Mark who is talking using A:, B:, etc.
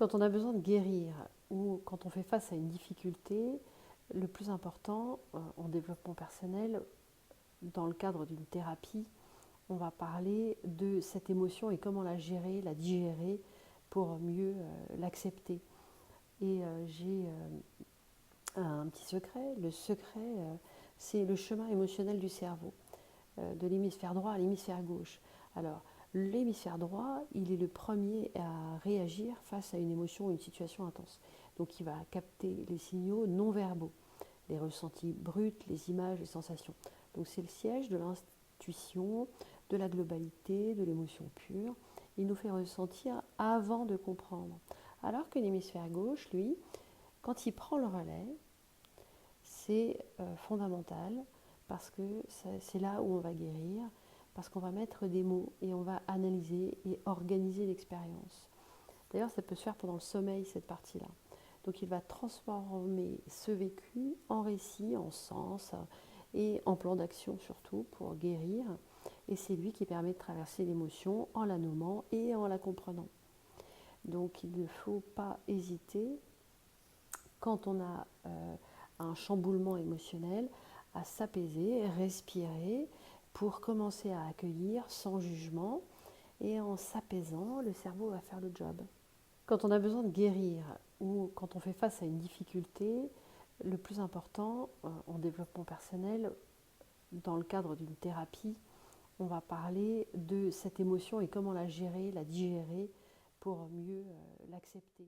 A: Quand on a besoin de guérir ou quand on fait face à une difficulté, le plus important en développement personnel, dans le cadre d'une thérapie, on va parler de cette émotion et comment la gérer, la digérer pour mieux l'accepter. Et j'ai un petit secret. Le secret, c'est le chemin émotionnel du cerveau, de l'hémisphère droit à l'hémisphère gauche. Alors, l'hémisphère droit, il est le premier à réagir face à une émotion ou une situation intense. Donc, il va capter les signaux non verbaux, les ressentis bruts, les images, les sensations. Donc, c'est le siège de l'intuition, de la globalité, de l'émotion pure. Il nous fait ressentir avant de comprendre. Alors que l'hémisphère gauche, lui, quand il prend le relais, c'est fondamental parce que c'est là où on va guérir, parce qu'on va mettre des mots et on va analyser et organiser l'expérience. D'ailleurs, ça peut se faire pendant le sommeil, cette partie-là. Donc il va transformer ce vécu en récit, en sens et en plan d'action surtout pour guérir. Et c'est lui qui permet de traverser l'émotion en la nommant et en la comprenant. Donc il ne faut pas hésiter, quand on a un chamboulement émotionnel, à s'apaiser, respirer pour commencer à accueillir sans jugement. Et en s'apaisant, le cerveau va faire le job. Quand on a besoin de guérir ou quand on fait face à une difficulté, le plus important en développement personnel, dans le cadre d'une thérapie, on va parler de cette émotion et comment la gérer, la digérer pour mieux l'accepter.